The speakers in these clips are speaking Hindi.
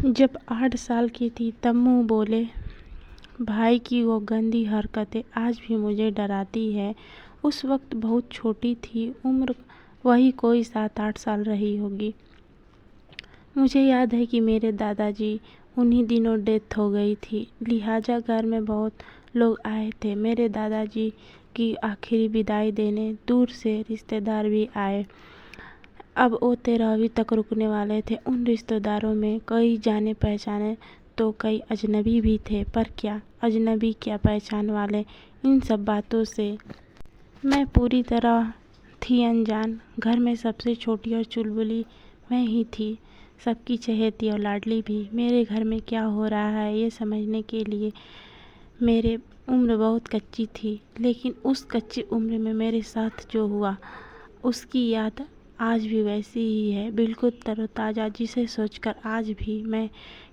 जब 8 साल की थी तब मुँह बोले भाई की वो गंदी हरकतें आज भी मुझे डराती है। उस वक्त बहुत छोटी थी, उम्र वही कोई 7-8 साल रही होगी। मुझे याद है कि मेरे दादाजी उन्हीं दिनों डेथ हो गई थी, लिहाजा घर में बहुत लोग आए थे मेरे दादाजी की आखिरी विदाई देने। दूर से रिश्तेदार भी आए। अब वो 13वीं तक रुकने वाले थे। उन रिश्तेदारों में कई जाने पहचाने तो कई अजनबी भी थे, पर क्या अजनबी क्या पहचान वाले, इन सब बातों से मैं पूरी तरह थी अनजान। घर में सबसे छोटी और चुलबुली मैं ही थी, सबकी चहेती और लाडली भी। मेरे घर में क्या हो रहा है ये समझने के लिए मेरे उम्र बहुत कच्ची थी, लेकिन उस कच्ची उम्र में मेरे साथ जो हुआ उसकी याद आज भी वैसी ही है, बिल्कुल तरोताज़ा, जिसे सोचकर आज भी मैं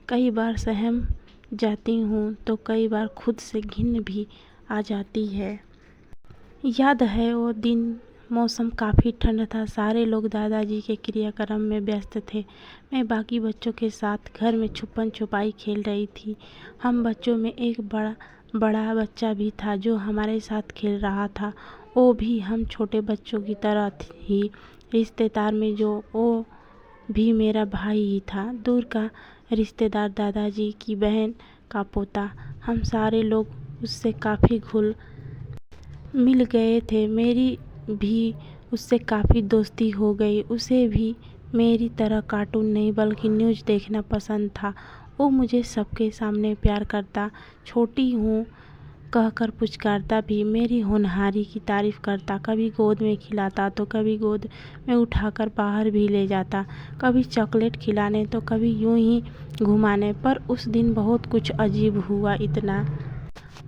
कई बार सहम जाती हूँ तो कई बार खुद से घिन भी आ जाती है। याद है वो दिन, मौसम काफ़ी ठंड था, सारे लोग दादाजी के क्रियाक्रम में व्यस्त थे। मैं बाकी बच्चों के साथ घर में छुपन छुपाई खेल रही थी। हम बच्चों में एक बड़ा बच्चा भी था जो हमारे साथ खेल रहा था। वो भी हम छोटे बच्चों की तरह ही रिश्तेदार में जो वो भी मेरा भाई ही था, दूर का रिश्तेदार, दादाजी की बहन का पोता। हम सारे लोग उससे काफ़ी घुल मिल गए थे। मेरी भी उससे काफ़ी दोस्ती हो गई। उसे भी मेरी तरह कार्टून नहीं बल्कि न्यूज़ देखना पसंद था। वो मुझे सबके सामने प्यार करता, छोटी हूँ कहकर पुचकारता भी, मेरी होनहारी की तारीफ़ करता, कभी गोद में खिलाता तो कभी गोद में उठाकर बाहर भी ले जाता, कभी चॉकलेट खिलाने तो कभी यूं ही घुमाने। पर उस दिन बहुत कुछ अजीब हुआ, इतना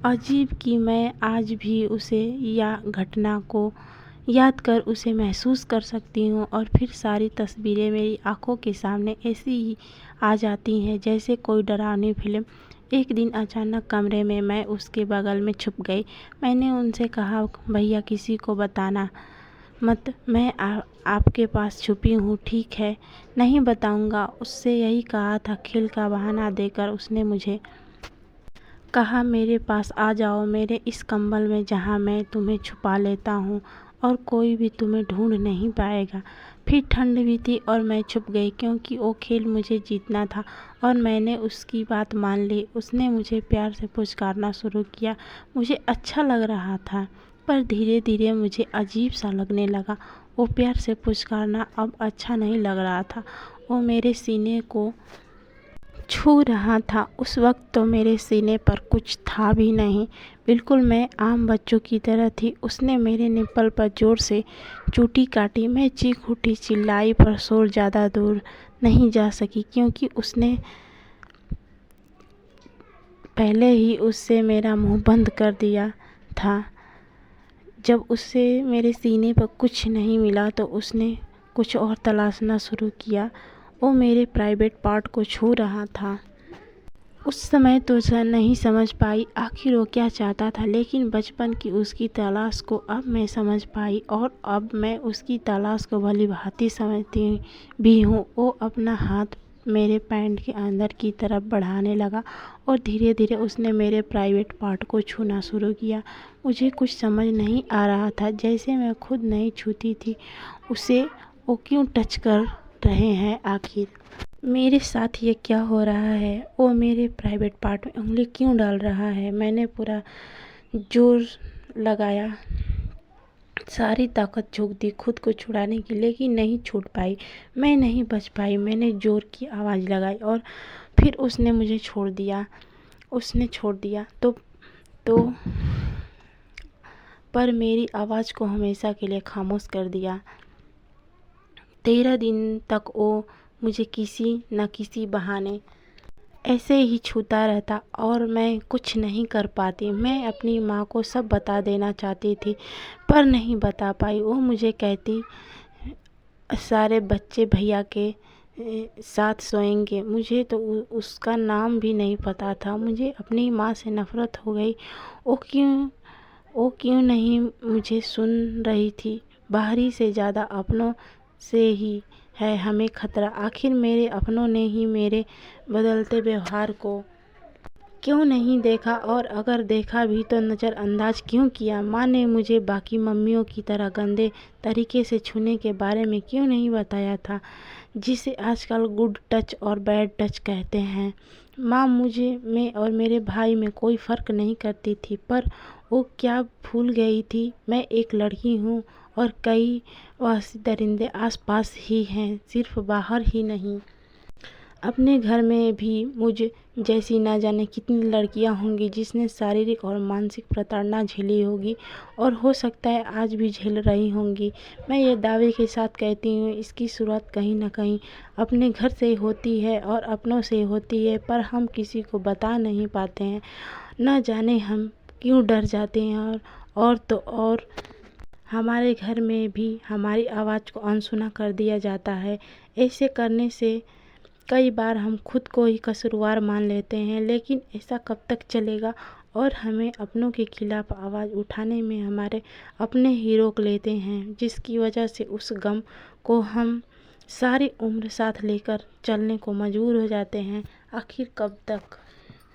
अजीब कि मैं आज भी उसे या घटना को याद कर उसे महसूस कर सकती हूँ और फिर सारी तस्वीरें मेरी आंखों के सामने ऐसी ही आ जाती हैं जैसे कोई डरावनी फिल्म। एक दिन अचानक कमरे में मैं उसके बगल में छुप गई। मैंने उनसे कहा, भैया किसी को बताना मत, मैं आपके पास छुपी हूँ, ठीक है? नहीं बताऊँगा। उससे यही कहा था। खेल का बहाना देकर उसने मुझे कहा, मेरे पास आ जाओ, मेरे इस कंबल में जहाँ मैं तुम्हें छुपा लेता हूँ और कोई भी तुम्हें ढूंढ नहीं पाएगा। फिर ठंड भी थी और मैं छुप गई क्योंकि वो खेल मुझे जीतना था और मैंने उसकी बात मान ली। उसने मुझे प्यार से पुचकारना शुरू किया। मुझे अच्छा लग रहा था, पर धीरे धीरे मुझे अजीब सा लगने लगा। वो प्यार से पुचकारना अब अच्छा नहीं लग रहा था। वो मेरे सीने को छू रहा था। उस वक्त तो मेरे सीने पर कुछ था भी नहीं, बिल्कुल मैं आम बच्चों की तरह थी। उसने मेरे निप्पल पर जोर से चूटी काटी। मैं चीख उठी, चिल्लाई, पर शोर ज़्यादा दूर नहीं जा सकी क्योंकि उसने पहले ही उससे मेरा मुंह बंद कर दिया था। जब उससे मेरे सीने पर कुछ नहीं मिला तो उसने कुछ और तलाशना शुरू किया। वो मेरे प्राइवेट पार्ट को छू रहा था। उस समय तो नहीं समझ पाई आखिर वो क्या चाहता था, लेकिन बचपन की उसकी तलाश को अब मैं समझ पाई और अब मैं उसकी तलाश को भली भांति समझती भी हूँ। वो अपना हाथ मेरे पैंट के अंदर की तरफ बढ़ाने लगा और धीरे धीरे उसने मेरे प्राइवेट पार्ट को छूना शुरू किया। मुझे कुछ समझ नहीं आ रहा था, जैसे मैं खुद नहीं छूती थी उसे वो क्यों टच कर रहे हैं आखिर। मेरे साथ ये क्या हो रहा है? वो मेरे प्राइवेट पार्ट में उंगली क्यों डाल रहा है? मैंने पूरा जोर लगाया, सारी ताकत झोंक दी खुद को छुड़ाने की, लेकिन नहीं छूट पाई। मैं नहीं बच पाई। मैंने जोर की आवाज़ लगाई और फिर उसने मुझे छोड़ दिया। उसने छोड़ दिया तो पर मेरी आवाज़ को हमेशा के लिए खामोश कर दिया। 13 दिन तक वो मुझे किसी न किसी बहाने ऐसे ही छूता रहता और मैं कुछ नहीं कर पाती। मैं अपनी माँ को सब बता देना चाहती थी पर नहीं बता पाई। वो मुझे कहती, सारे बच्चे भैया के साथ सोएंगे। मुझे तो उसका नाम भी नहीं पता था। मुझे अपनी माँ से नफ़रत हो गई। वो क्यों नहीं मुझे सुन रही थी? बाहरी से ज़्यादा अपनों से ही है हमें खतरा। आखिर मेरे अपनों ने ही मेरे बदलते व्यवहार को क्यों नहीं देखा, और अगर देखा भी तो नज़रअंदाज क्यों किया। माँ ने मुझे बाकी मम्मियों की तरह गंदे तरीके से छूने के बारे में क्यों नहीं बताया था, जिसे आजकल गुड टच और बैड टच कहते हैं। माँ मुझे में और मेरे भाई में कोई फ़र्क नहीं करती थी, पर वो क्या भूल गई थी, मैं एक लड़की हूँ और कई वहशी दरिंदे आसपास ही हैं, सिर्फ बाहर ही नहीं। अपने घर में भी मुझ जैसी ना जाने कितनी लड़कियां होंगी जिसने शारीरिक और मानसिक प्रताड़ना झेली होगी, और हो सकता है आज भी झेल रही होंगी। मैं ये दावे के साथ कहती हूँ, इसकी शुरुआत कहीं ना कहीं अपने घर से होती है और अपनों से होती है, पर हम किसी को बता नहीं पाते हैं। न जाने हम क्यों डर जाते हैं, और तो और हमारे घर में भी हमारी आवाज़ को अनसुना कर दिया जाता है। ऐसे करने से कई बार हम खुद को ही कसूरवार मान लेते हैं, लेकिन ऐसा कब तक चलेगा। और हमें अपनों के खिलाफ आवाज़ उठाने में हमारे अपने ही रोक लेते हैं, जिसकी वजह से उस गम को हम सारी उम्र साथ लेकर चलने को मजबूर हो जाते हैं। आखिर कब तक।